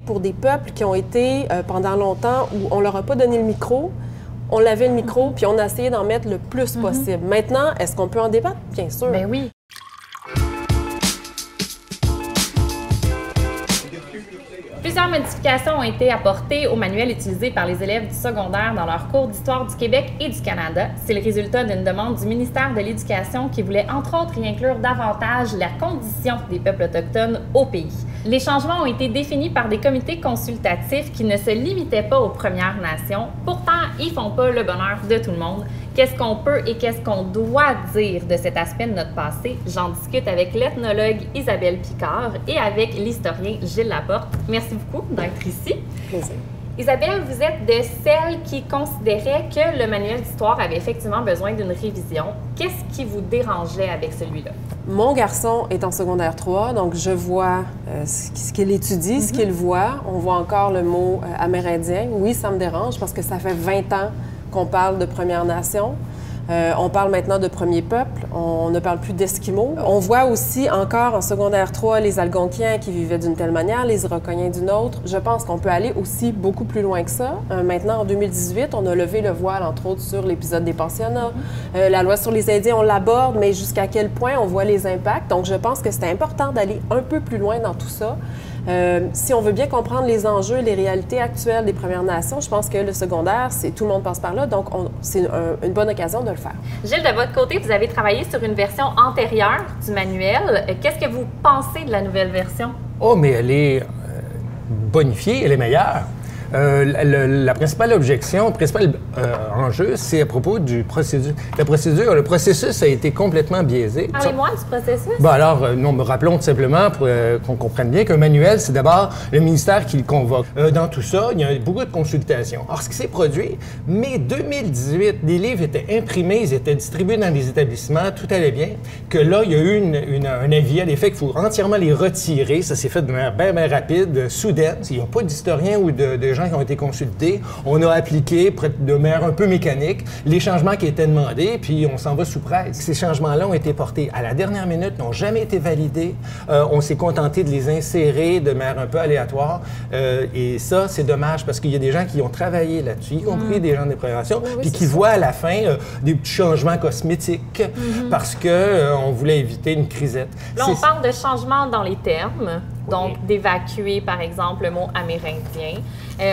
Pour des peuples qui ont été, pendant longtemps, où on leur a pas donné le micro, on lavait le micro, puis on a essayé d'en mettre le plus possible. Maintenant, est-ce qu'on peut en débattre? Bien sûr. Ben oui. Plusieurs modifications ont été apportées au manuel utilisé par les élèves du secondaire dans leurs cours d'histoire du Québec et du Canada. C'est le résultat d'une demande du ministère de l'Éducation qui voulait entre autres y inclure davantage la condition des peuples autochtones au pays. Les changements ont été définis par des comités consultatifs qui ne se limitaient pas aux Premières Nations. Pourtant, ils ne font pas le bonheur de tout le monde. Qu'est-ce qu'on peut et qu'est-ce qu'on doit dire de cet aspect de notre passé? J'en discute avec l'ethnologue Isabelle Picard et avec l'historien Gilles Laporte. Merci beaucoup d'être ici. Plaisir. Isabelle, vous êtes de celles qui considéraient que le manuel d'histoire avait effectivement besoin d'une révision. Qu'est-ce qui vous dérangeait avec celui-là? Mon garçon est en secondaire 3, donc je vois ce qu'il étudie, ce qu'il voit. On voit encore le mot amérindien. Oui, ça me dérange parce que ça fait 20 ans qu'on parle de Premières Nations. On parle maintenant de Premier Peuple. On ne parle plus d'Esquimaux. On voit aussi encore en secondaire 3 les Algonquiens qui vivaient d'une telle manière, les Iroquoiens d'une autre. Je pense qu'on peut aller aussi beaucoup plus loin que ça. Maintenant, en 2018, on a levé le voile, entre autres, sur l'épisode des pensionnats. La loi sur les Indiens, on l'aborde, mais jusqu'à quel point on voit les impacts. Donc, je pense que c'est important d'aller un peu plus loin dans tout ça. Si on veut bien comprendre les enjeux et les réalités actuelles des Premières Nations, je pense que le secondaire, tout le monde passe par là, donc c'est une bonne occasion de le faire. Gilles, de votre côté, vous avez travaillé sur une version antérieure du manuel. Qu'est-ce que vous pensez de la nouvelle version? Oh, mais elle est bonifiée, elle est meilleure. La principale objection, le principal enjeu, c'est à propos du procédure. Le processus a été complètement biaisé. Parlez-moi du processus. Bon, alors, rappelons tout simplement pour qu'on comprenne bien qu'un manuel, c'est d'abord le ministère qui le convoque. Dans tout ça, il y a beaucoup de consultations. Alors, ce qui s'est produit, mai 2018, les livres étaient imprimés, ils étaient distribués dans les établissements, tout allait bien, que là, il y a eu un avis à l'effet qu'il faut entièrement les retirer. Ça s'est fait de manière bien rapide, soudaine. Il n'y a pas d'historiens ou de gens qui ont été consultés. On a appliqué de manière un peu mécanique les changements qui étaient demandés, puis on s'en va sous presse. Ces changements-là ont été portés à la dernière minute, n'ont jamais été validés. On s'est contenté de les insérer de manière un peu aléatoire. Et ça, c'est dommage parce qu'il y a des gens qui ont travaillé là-dessus, y compris des gens des Premières Nations, puis qui voient à la fin des petits changements cosmétiques parce qu'on voulait éviter une crisette. Là, on parle de changements dans les termes. Donc, d'évacuer, par exemple, le mot amérindien.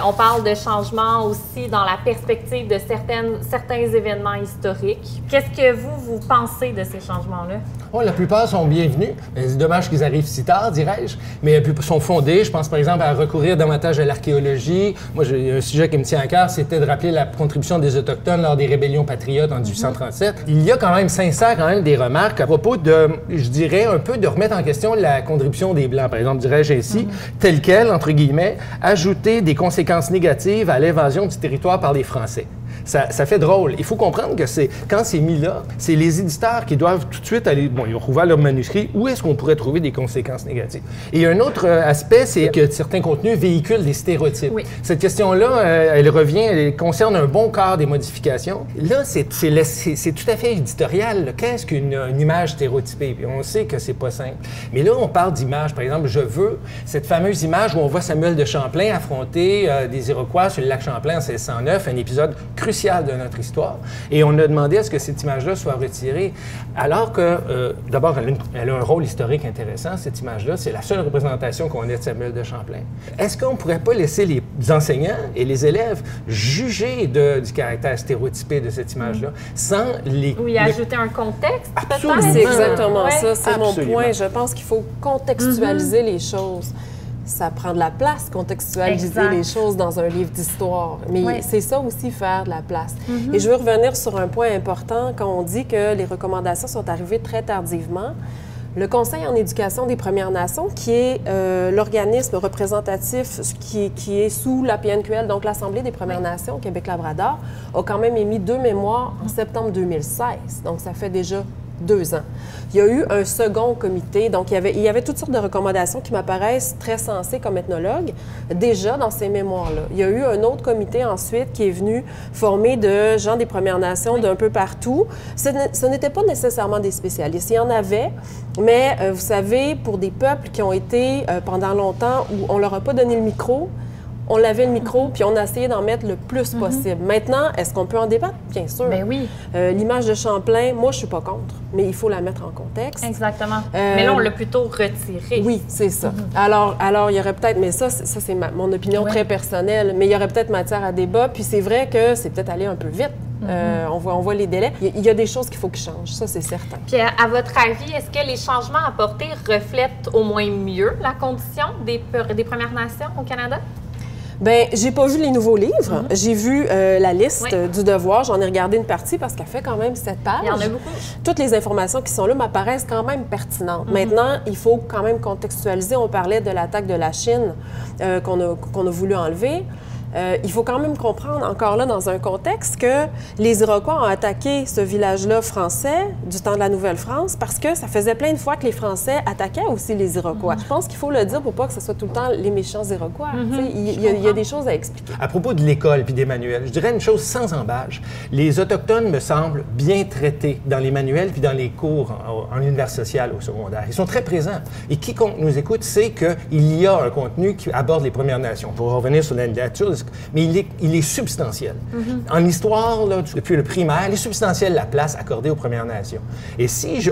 On parle de changement aussi dans la perspective de certains événements historiques. Qu'est-ce que vous pensez de ces changements-là? Oh, la plupart sont bienvenus. C'est dommage qu'ils arrivent si tard, dirais-je, mais la plupart sont fondés. Je pense, par exemple, à recourir davantage à l'archéologie. Moi, un sujet qui me tient à cœur, c'était de rappeler la contribution des Autochtones lors des rébellions patriotes en 1837. Il y a quand même, sincèrement, des remarques à propos de, je dirais, un peu de remettre en question la contribution des Blancs, par exemple, dirais-je ainsi, telle qu'elle, entre guillemets, ajouter des conséquences négatives à l'invasion du territoire par les Français. Ça fait drôle. Il faut comprendre que quand c'est mis là, c'est les éditeurs qui doivent tout de suite aller, ils ont rouvert leur manuscrit, où est-ce qu'on pourrait trouver des conséquences négatives? Et un autre aspect, c'est que certains contenus véhiculent des stéréotypes. Oui. Cette question-là, elle concerne un bon quart des modifications. Là, c'est tout à fait éditorial. Qu'est-ce qu'une image stéréotypée? Puis on sait que c'est pas simple. Mais là, on parle d'image. Par exemple, je veux cette fameuse image où on voit Samuel de Champlain affronter des Iroquois sur le lac Champlain en 1609, un épisode crucial de notre histoire. Et on a demandé à ce que cette image-là soit retirée. Alors que, d'abord, elle a un rôle historique intéressant, cette image-là. C'est la seule représentation qu'on ait de Samuel de Champlain. Est-ce qu'on ne pourrait pas laisser les enseignants et les élèves juger du caractère stéréotypé de cette image-là sans les... Oui, ajouter un contexte, peut-être? C'est exactement ça. C'est Absolument. mon point. Je pense qu'il faut contextualiser les choses. Ça prend de la place, contextualiser les choses dans un livre d'histoire. Mais c'est ça aussi, faire de la place. Et je veux revenir sur un point important quand on dit que les recommandations sont arrivées très tardivement. Le Conseil en éducation des Premières Nations, qui est l'organisme représentatif qui est sous la PNQL, donc l'Assemblée des Premières Nations au Québec-Labrador, a quand même émis 2 mémoires en septembre 2016. Donc, ça fait déjà 2 ans. Il y a eu un second comité, donc il y avait toutes sortes de recommandations qui m'apparaissent très sensées comme ethnologue, déjà dans ces mémoires-là. Il y a eu un autre comité ensuite qui est venu formé de gens des Premières Nations d'un peu partout. Ce n'était pas nécessairement des spécialistes. Il y en avait, mais vous savez, pour des peuples qui ont été pendant longtemps où on leur a pas donné le micro, on lavait le micro, puis on a essayé d'en mettre le plus possible. Maintenant, est-ce qu'on peut en débattre? Bien sûr. Ben oui. L'image de Champlain, moi, je suis pas contre, mais il faut la mettre en contexte. Exactement. Mais là, on l'a plutôt retiré. Oui, c'est ça. Alors, il y aurait peut-être, mais ça c'est mon opinion très personnelle, mais il y aurait peut-être matière à débat, puis c'est vrai que c'est peut-être allé un peu vite. On voit les délais. Il y a des choses qu'il faut qu'ils changent, ça, c'est certain. Puis, à votre avis, est-ce que les changements apportés reflètent au moins mieux la condition des Premières Nations au Canada? Bien, j'ai pas vu les nouveaux livres. J'ai vu la liste du devoir. J'en ai regardé une partie parce qu'elle fait quand même 7 pages. Il y en a beaucoup. Toutes les informations qui sont là m'apparaissent quand même pertinentes. Maintenant, il faut quand même contextualiser. On parlait de l'attaque de la Chine qu'on a voulu enlever. Il faut quand même comprendre, encore là, dans un contexte, que les Iroquois ont attaqué ce village-là français du temps de la Nouvelle-France parce que ça faisait plein de fois que les Français attaquaient aussi les Iroquois. Je pense qu'il faut le dire pour pas que ce soit tout le temps les méchants Iroquois. Il y a des choses à expliquer. À propos de l'école puis des manuels, je dirais une chose sans embâche. Les Autochtones me semblent bien traités dans les manuels puis dans les cours en univers social au secondaire. Ils sont très présents. Et quiconque nous écoute sait qu'il y a un contenu qui aborde les Premières Nations. Pour revenir sur la littérature, mais il est substantiel. En histoire, là, depuis le primaire, il est substantiel la place accordée aux Premières Nations. Et si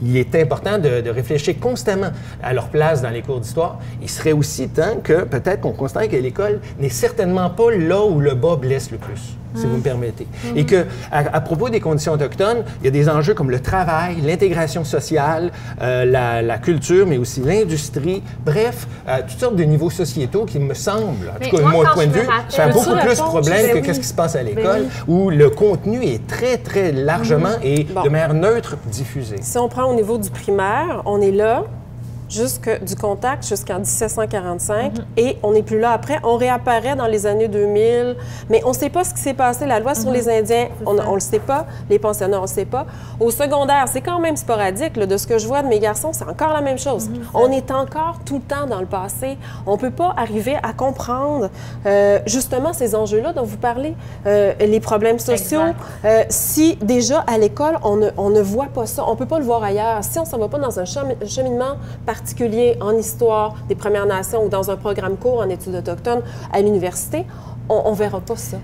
il est important de réfléchir constamment à leur place dans les cours d'histoire, il serait aussi temps que peut-être qu'on constate que l'école n'est certainement pas là où le bas blesse le plus, si vous me permettez. Et que, à propos des conditions autochtones, il y a des enjeux comme le travail, l'intégration sociale, la culture, mais aussi l'industrie, bref, toutes sortes de niveaux sociétaux qui me semblent, en tout cas, de mon point de vue, ça a beaucoup plus de problèmes que qu'est-ce qui se passe à l'école, où le contenu est très, très largement et de manière neutre diffusé. Si on prend au niveau du primaire, on est là du contact jusqu'en 1745 et on n'est plus là après. On réapparaît dans les années 2000, mais on ne sait pas ce qui s'est passé. La loi sur les Indiens, on ne le sait pas. Les pensionnats, on ne le sait pas. Au secondaire, c'est quand même sporadique. Là, de ce que je vois de mes garçons, c'est encore la même chose. On est encore tout le temps dans le passé. On ne peut pas arriver à comprendre justement ces enjeux-là dont vous parlez, les problèmes sociaux. Si déjà à l'école, on ne voit pas ça, on ne peut pas le voir ailleurs. Si on ne s'en va pas dans un cheminement particulier en histoire des Premières Nations ou dans un programme court en études autochtones à l'université, on ne verra pas ça.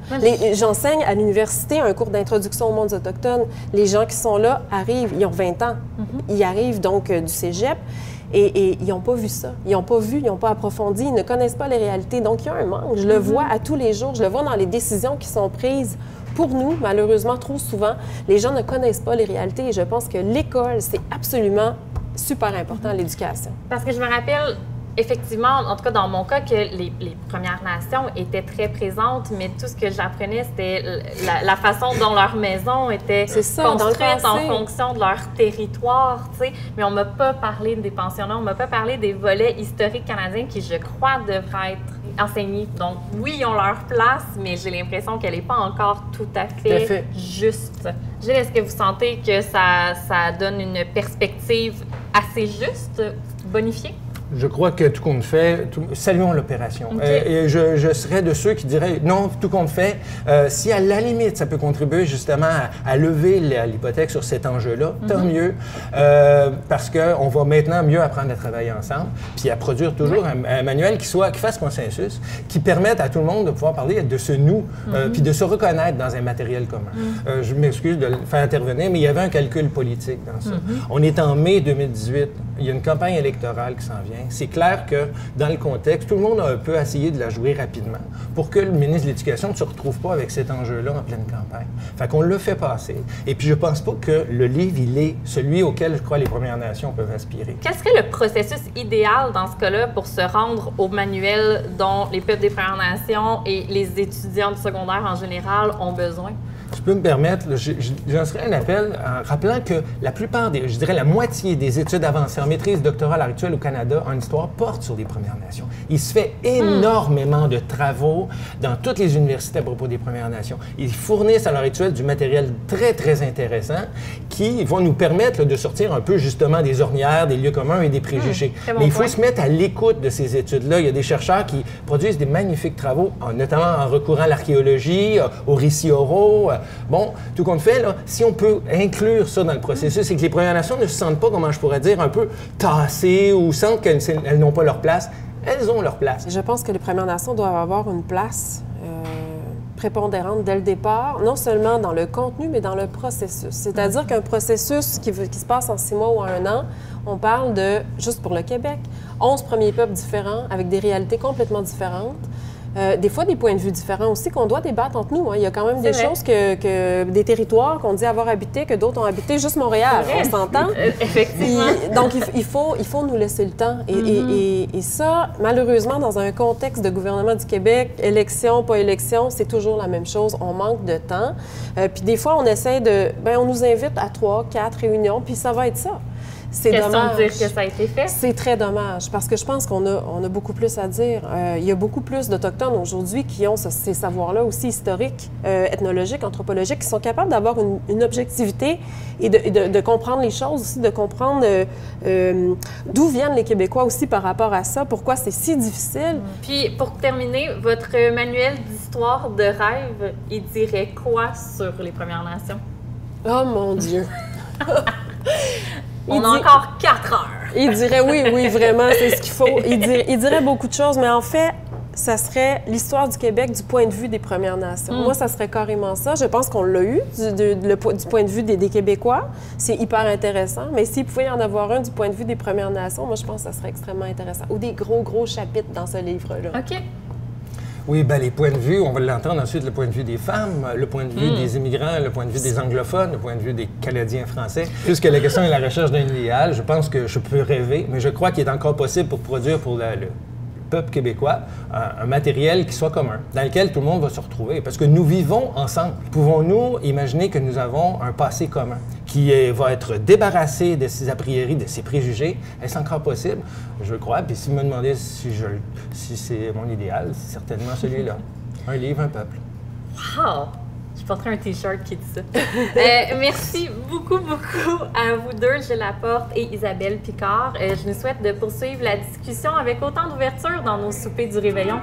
J'enseigne à l'université un cours d'introduction aux mondes autochtones. Les gens qui sont là arrivent, ils ont 20 ans. Ils arrivent donc du cégep et ils n'ont pas vu ça. Ils n'ont pas vu, ils n'ont pas approfondi, ils ne connaissent pas les réalités. Donc, il y a un manque. Je le vois à tous les jours. Je le vois dans les décisions qui sont prises. Pour nous, malheureusement, trop souvent, les gens ne connaissent pas les réalités et je pense que l'école, c'est absolument super important, l'éducation. Parce que je me rappelle, effectivement, en tout cas dans mon cas, que les Premières Nations étaient très présentes, mais tout ce que j'apprenais, c'était la façon dont leur maison était construite en fonction de leur territoire, tu sais. Mais on ne m'a pas parlé des pensionnats, on ne m'a pas parlé des volets historiques canadiens qui, je crois, devraient être enseignés. Donc, oui, ils ont leur place, mais j'ai l'impression qu'elle n'est pas encore tout à fait juste. Gilles, est-ce que vous sentez que ça donne une perspective assez juste, bonifiée? Je crois que tout compte fait, saluons l'opération. Et je serais de ceux qui diraient non, tout compte fait, si à la limite ça peut contribuer justement à lever l'hypothèque sur cet enjeu-là, tant mieux, parce qu'on va maintenant mieux apprendre à travailler ensemble, puis à produire toujours un manuel qui fasse consensus, qui permette à tout le monde de pouvoir parler de ce nous, puis de se reconnaître dans un matériel commun. Je m'excuse de le faire intervenir, mais il y avait un calcul politique dans ça. On est en mai 2018, il y a une campagne électorale qui s'en vient. C'est clair que, dans le contexte, tout le monde a un peu essayé de la jouer rapidement pour que le ministre de l'Éducation ne se retrouve pas avec cet enjeu-là en pleine campagne. Fait qu'on l'a fait passer. Et puis, je pense pas que le livre, il est celui auquel, je crois, les Premières Nations peuvent aspirer. Quel serait le processus idéal, dans ce cas-là, pour se rendre au manuel dont les peuples des Premières Nations et les étudiants du secondaire en général ont besoin? Je peux me permettre, j'en ferai un appel en rappelant que la plupart je dirais la moitié des études avancées en maîtrise doctorale à l'heure actuelle au Canada en histoire portent sur les Premières Nations. Il se fait énormément de travaux dans toutes les universités à propos des Premières Nations. Ils fournissent à l'heure actuelle du matériel très, très intéressant qui vont nous permettre de sortir un peu justement des ornières, des lieux communs et des préjugés. Mais il faut se mettre à l'écoute de ces études-là. Il y a des chercheurs qui produisent des magnifiques travaux, notamment en recourant à l'archéologie, aux récits oraux. Bon, tout compte fait, là, si on peut inclure ça dans le processus, c'est que les Premières Nations ne se sentent pas, comment je pourrais dire, un peu tassées ou sentent qu'elles n'ont pas leur place. Elles ont leur place. Je pense que les Premières Nations doivent avoir une place prépondérante dès le départ, non seulement dans le contenu, mais dans le processus. C'est-à-dire qu'un processus qui se passe en 6 mois ou 1 an, on parle de, juste pour le Québec, 11 premiers peuples différents avec des réalités complètement différentes. Des fois, des points de vue différents aussi qu'on doit débattre entre nous. Hein. Il y a quand même des choses des territoires qu'on dit avoir habité que d'autres ont habité, juste Montréal, on s'entend? Effectivement. Donc, il faut nous laisser le temps. Et ça, malheureusement, dans un contexte de gouvernement du Québec, élection, pas élection, c'est toujours la même chose. On manque de temps. Puis des fois, on essaie on nous invite à 3, 4 réunions, puis ça va être ça. C'est dommage. De dire que ça a été fait? C'est très dommage, parce que je pense qu'on a beaucoup plus à dire. Il y a beaucoup plus d'Autochtones aujourd'hui qui ont ces savoirs-là aussi historiques, ethnologiques, anthropologiques, qui sont capables d'avoir une objectivité et de comprendre les choses aussi, de comprendre d'où viennent les Québécois aussi par rapport à ça, pourquoi c'est si difficile. Puis, pour terminer, votre manuel d'histoire de rêve, il dirait quoi sur les Premières Nations? Oh mon Dieu! On a encore 4 heures. Il dirait oui, vraiment, c'est ce qu'il faut. Il dirait beaucoup de choses, mais en fait, ça serait l'histoire du Québec du point de vue des Premières Nations. Moi, ça serait carrément ça. Je pense qu'on l'a eu du point de vue des Québécois. C'est hyper intéressant. Mais s'il pouvait y en avoir un du point de vue des Premières Nations, moi, je pense que ça serait extrêmement intéressant. Ou des gros chapitres dans ce livre-là. OK. Oui, bien, les points de vue, on va l'entendre ensuite, le point de vue des femmes, le point de vue des immigrants, le point de vue des anglophones, le point de vue des Canadiens français. Puisque la question est la recherche d'un idéal, je pense que je peux rêver, mais je crois qu'il est encore possible pour produire pour le peuple québécois un matériel qui soit commun, dans lequel tout le monde va se retrouver. Parce que nous vivons ensemble. Pouvons-nous imaginer que nous avons un passé commun qui va être débarrassé de ses a priori, de ses préjugés? Est-ce encore possible? Je le crois. Puis si vous me demandez si c'est mon idéal, c'est certainement celui-là. Un livre, un peuple. Wow! Je porterai un T-shirt qui dit ça. Merci beaucoup à vous deux, Gilles Laporte et Isabelle Picard. Je nous souhaite de poursuivre la discussion avec autant d'ouverture dans nos soupers du réveillon.